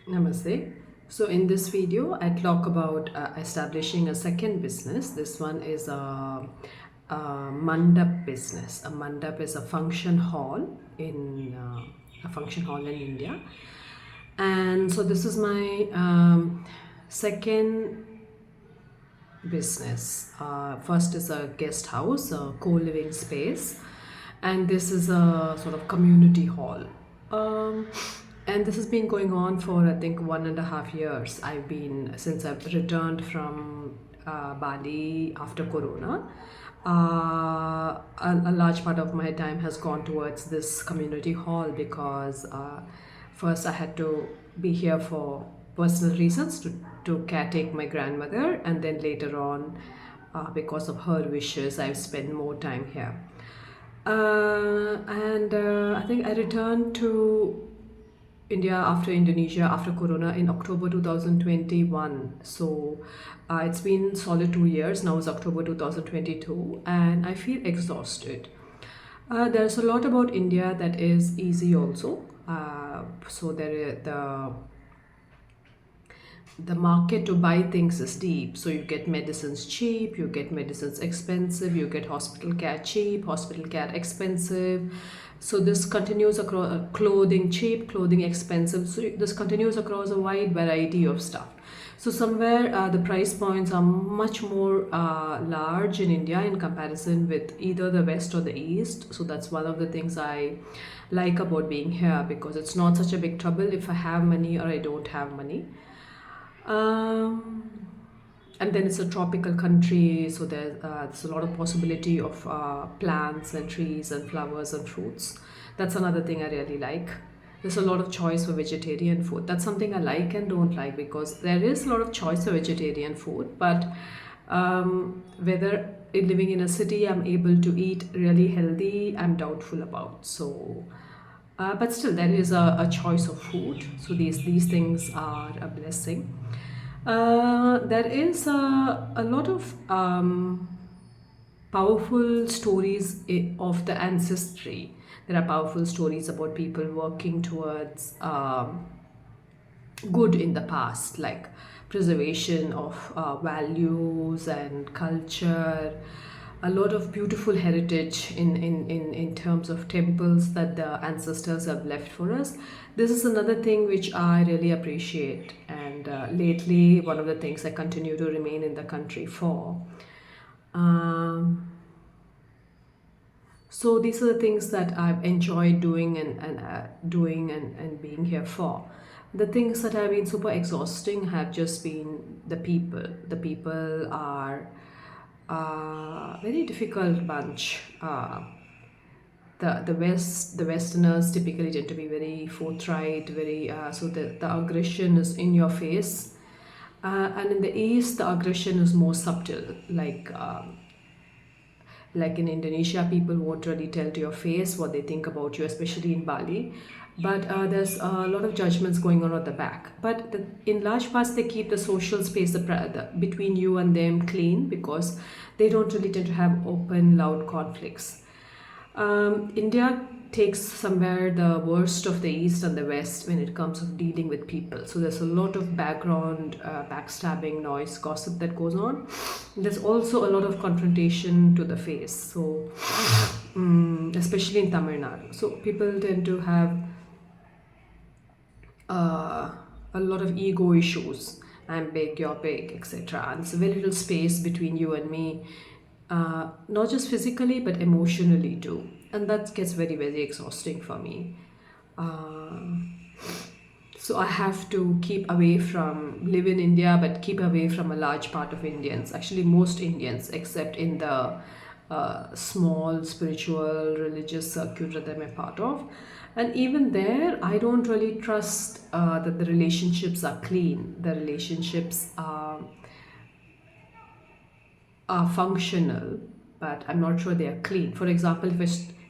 Namaste. So in this video, I talk about establishing a second business. This one is a mandap business. A mandap is a function hall in India, and so this is my second business. First is a guest house, a co-living space, and this is a sort of community hall. Um, and this has been going on for I think 1.5 years. Since I've returned from Bali after Corona. A large part of my time has gone towards this community hall because first I had to be here for personal reasons to caretake my grandmother, and then later on, because of her wishes, I've spent more time here. And I think I returned to India after Indonesia after Corona in October 2021. So it's been solid 2 years now. It's October 2022, and I feel exhausted. There's a lot about India that is easy also. So there is the market to buy things is deep. So you get medicines cheap, you get medicines expensive, you get hospital care cheap, hospital care expensive. So this continues across clothing cheap, clothing expensive. So this continues across a wide variety of stuff. So somewhere the price points are much more large in India in comparison with either the West or the East. So that's one of the things I like about being here, because it's not such a big trouble if I have money or I don't have money. Um, and then it's a tropical country, so there's a lot of possibility of plants and trees and flowers and fruits. That's another thing I really like. There's a lot of choice for vegetarian food. That's something I like and don't like, because there is a lot of choice for vegetarian food, but whether living in a city I'm able to eat really healthy, I'm doubtful about. So but still, there is a choice of food. So these things are a blessing. There is a lot of powerful stories of the ancestry. There are powerful stories about people working towards good in the past, like preservation of values and culture. A lot of beautiful heritage in terms of temples that the ancestors have left for us. This is another thing which I really appreciate, and lately, one of the things I continue to remain in the country for. Um, so these are the things that I've enjoyed doing and being here for. The things that have been super exhausting have just been the people. The people are very difficult bunch. The Westerners typically tend to be very forthright, very so the aggression is in your face, and in the East the aggression is more subtle, like in Indonesia, people won't really tell to your face what they think about you, especially in Bali. But there's a lot of judgments going on at the back. But in large parts, they keep the social space between you and them clean, because they don't really tend to have open, loud conflicts. India takes somewhere the worst of the East and the West when it comes of dealing with people. So there's a lot of background, backstabbing, noise, gossip that goes on. There's also a lot of confrontation to the face. So, especially in Tamil Nadu, so people tend to have uh, a lot of ego issues. I'm big, you're big, etc. And there's very little space between you and me, not just physically but emotionally too. And that gets very, very exhausting for me. Uh, so I have to keep away from live in India, but keep away from a large part of Indians. Actually, most Indians, except in the small spiritual religious circuit that I'm a part of. And even there, I don't really trust that the relationships are clean. The relationships are functional, but I'm not sure they are clean. For example,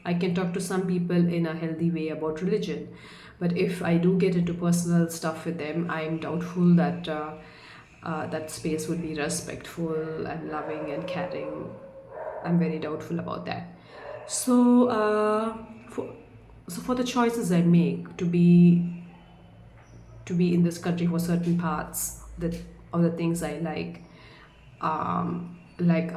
I can talk to some people in a healthy way about religion, but if I do get into personal stuff with them, I'm doubtful that that space would be respectful and loving and caring. I'm very doubtful about that. So, for the choices I make to be in this country for certain parts that of the things I like. Like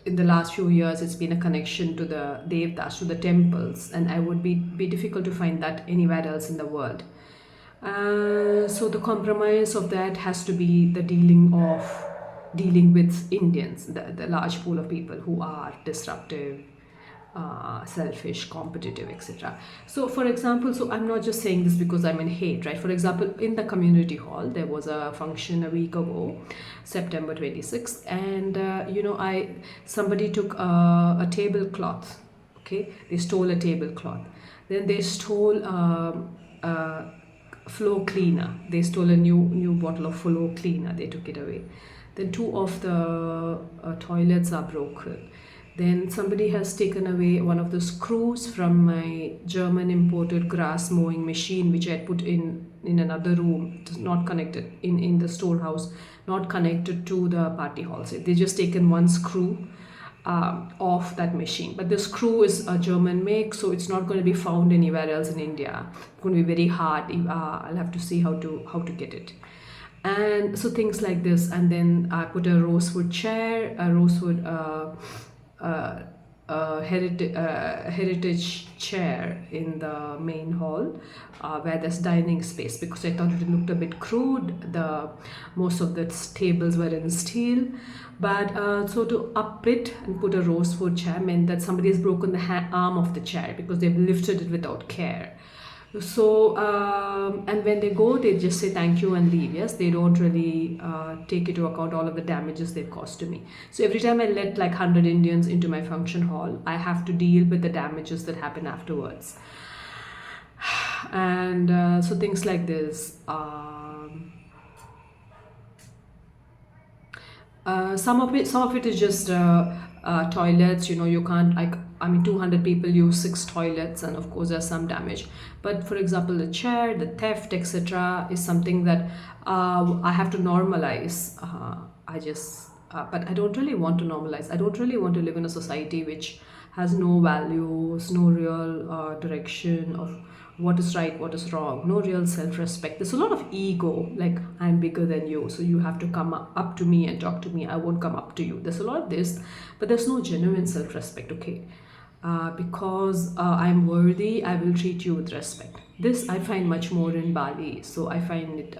in the last few years, it's been a connection to the devtas, to the temples, and I would be difficult to find that anywhere else in the world. So the compromise of that has to be the dealing with Indians, the large pool of people who are disruptive, selfish, competitive, etc. So, for example, so I'm not just saying this because I'm in hate, right? For example, in the community hall, there was a function a week ago, September 26th, and I somebody took a tablecloth. Okay, they stole a tablecloth. Then they stole floor cleaner. They stole a new bottle of floor cleaner. They took it away. Then two of the toilets are broken. Then somebody has taken away one of the screws from my German imported grass mowing machine, which I had put in another room. It is not connected in the storehouse, not connected to the party hall. So they just taken one screw off that machine. But the screw is a German make, so it's not going to be found anywhere else in India. It's going to be very hard. I'll have to see how to get it. And so things like this. And then I put a rosewood chair, a rosewood heritage chair in the main hall, where there's dining space, because I thought it looked a bit crude. The most of the tables were in steel, but so to up it and put a rosewood chair meant that somebody has broken the arm of the chair because they've lifted it without care. So and when they go, they just say thank you and leave. Yes, they don't really take into account all of the damages they've caused to me. So every time I let like 100 Indians into my function hall, I have to deal with the damages that happen afterwards. And so things like this. Some of it is just toilets. You can't, like, I mean, 200 people use 6 toilets, and of course there's some damage. But for example, the chair, the theft, etc., is something that I have to normalize. But I don't really want to normalize. I don't really want to live in a society which has no values, no real direction of what is right, what is wrong, no real self-respect. There's a lot of ego, like I'm bigger than you, so you have to come up to me and talk to me. I won't come up to you. There's a lot of this, but there's no genuine self-respect. Okay, because I'm worthy, I will treat you with respect. This I find much more in Bali. So I find it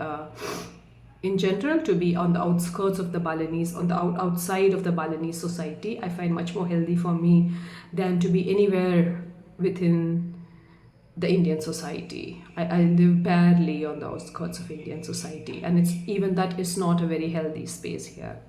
in general to be on the outskirts of the Balinese, on the outside of the Balinese society. I find much more healthy for me than to be anywhere within the Indian society. I live barely on the outskirts of Indian society, and it's even that is not a very healthy space here.